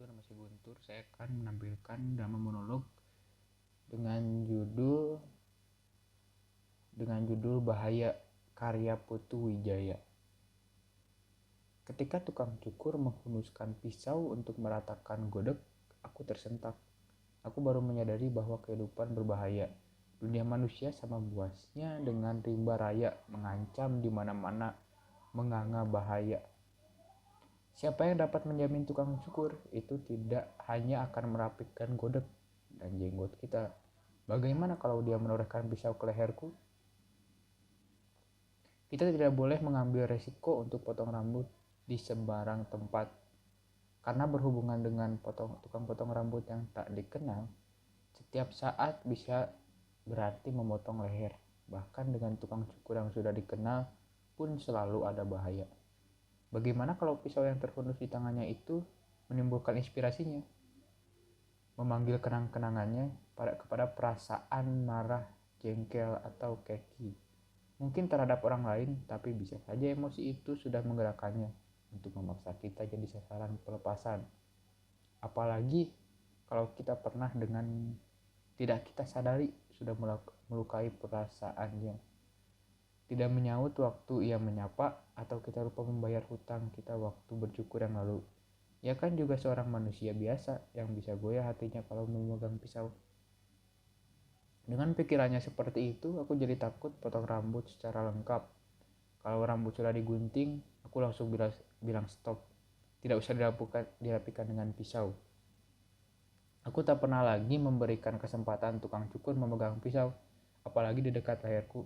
wabarakatuh. Nama saya Guntur. Saya akan menampilkan drama monolog dengan judul Bahaya, karya Putu Wijaya. Ketika tukang cukur menghunuskan pisau untuk meratakan godek, aku tersentak. Aku baru menyadari bahwa kehidupan berbahaya. Dunia manusia sama buasnya dengan rimba raya mengancam di mana-mana, menganga bahaya. Siapa yang dapat menjamin tukang cukur itu tidak hanya akan merapikan godek dan jenggot kita. Bagaimana kalau dia menorehkan pisau ke leherku? Kita tidak boleh mengambil resiko untuk potong rambut di sembarang tempat. Karena berhubungan dengan tukang potong rambut yang tak dikenal, setiap saat bisa berarti memotong leher. Bahkan dengan tukang cukur yang sudah dikenal pun selalu ada bahaya. Bagaimana kalau pisau yang terhunus di tangannya itu menimbulkan inspirasinya? Memanggil kenang-kenangannya kepada perasaan marah, jengkel, atau keki. Mungkin terhadap orang lain, tapi bisa saja emosi itu sudah menggerakkannya untuk memaksa kita jadi sasaran pelepasan. Apalagi kalau kita pernah dengan tidak kita sadari sudah melukai perasaannya. Tidak menyaut waktu ia menyapa, atau kita lupa membayar hutang kita waktu bercukur yang lalu. Ia kan juga seorang manusia biasa yang bisa goyah hatinya kalau memegang pisau. Dengan pikirannya seperti itu, aku jadi takut potong rambut secara lengkap. Kalau rambut sudah digunting, aku langsung bilang stop. Tidak usah dirapikan dengan pisau. Aku tak pernah lagi memberikan kesempatan tukang cukur memegang pisau, apalagi di dekat leherku.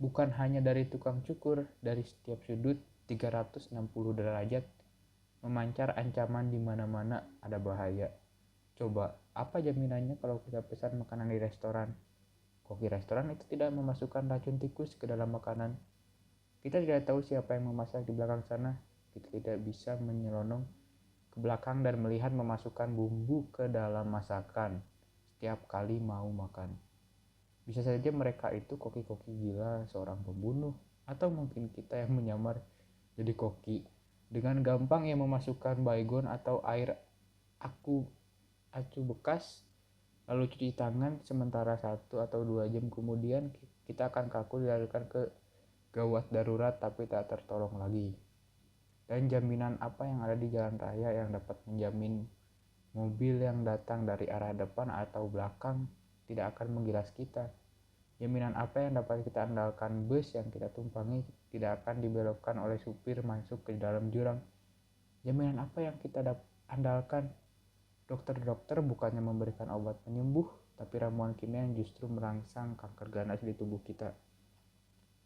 Bukan hanya dari tukang cukur, dari setiap sudut 360 derajat memancar ancaman di mana-mana ada bahaya. Coba, apa jaminannya kalau kita pesan makanan di restoran? Koki restoran itu tidak memasukkan racun tikus ke dalam makanan. Kita tidak tahu siapa yang memasak di belakang sana. Kita tidak bisa menyelonong ke belakang dan melihat memasukkan bumbu ke dalam masakan setiap kali mau makan. Bisa saja mereka itu koki-koki gila, seorang pembunuh, atau mungkin kita yang menyamar jadi koki. Dengan gampang ia memasukkan baygon atau air acu bekas, lalu cuci tangan, sementara 1 atau 2 jam kemudian kita akan kaku dilarikan ke gawat darurat tapi tak tertolong lagi. Dan jaminan apa yang ada di jalan raya yang dapat menjamin mobil yang datang dari arah depan atau belakang tidak akan menggilas kita? Jaminan apa yang dapat kita andalkan bus yang kita tumpangi tidak akan dibelokkan oleh supir masuk ke dalam jurang? Jaminan apa yang kita andalkan dokter-dokter bukannya memberikan obat penyembuh, tapi ramuan kimia yang justru merangsang kanker ganas di tubuh kita?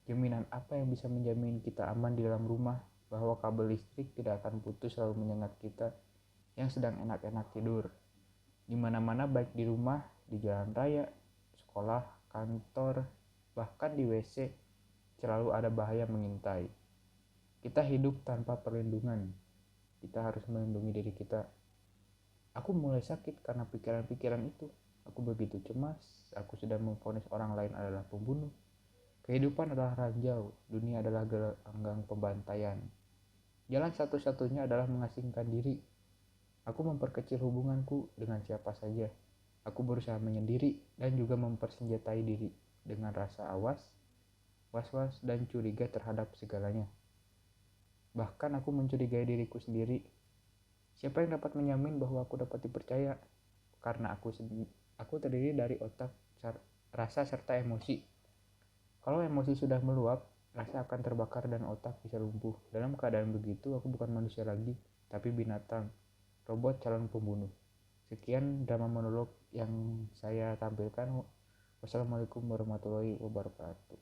Jaminan apa yang bisa menjamin kita aman di dalam rumah, bahwa kabel listrik tidak akan putus lalu menyengat kita yang sedang enak-enak tidur? Di mana-mana, baik di rumah, di jalan raya, sekolah, kantor, bahkan di WC, selalu ada bahaya mengintai. Kita hidup tanpa perlindungan. Kita harus melindungi diri kita. Aku mulai sakit karena pikiran-pikiran itu. Aku begitu cemas. Aku sudah memvonis orang lain adalah pembunuh. Kehidupan adalah ranjau. Dunia adalah gelanggang pembantaian. Jalan satu-satunya adalah mengasingkan diri. Aku memperkecil hubunganku dengan siapa saja. Aku berusaha menyendiri dan juga mempersenjatai diri dengan rasa awas, was-was, dan curiga terhadap segalanya. Bahkan aku mencurigai diriku sendiri. Siapa yang dapat menjamin bahwa aku dapat dipercaya? Karena aku terdiri dari otak, rasa, serta emosi. Kalau emosi sudah meluap, rasa akan terbakar dan otak bisa lumpuh. Dalam keadaan begitu, aku bukan manusia lagi, tapi binatang, robot calon pembunuh. Sekian drama monolog yang saya tampilkan. Wassalamualaikum warahmatullahi wabarakatuh.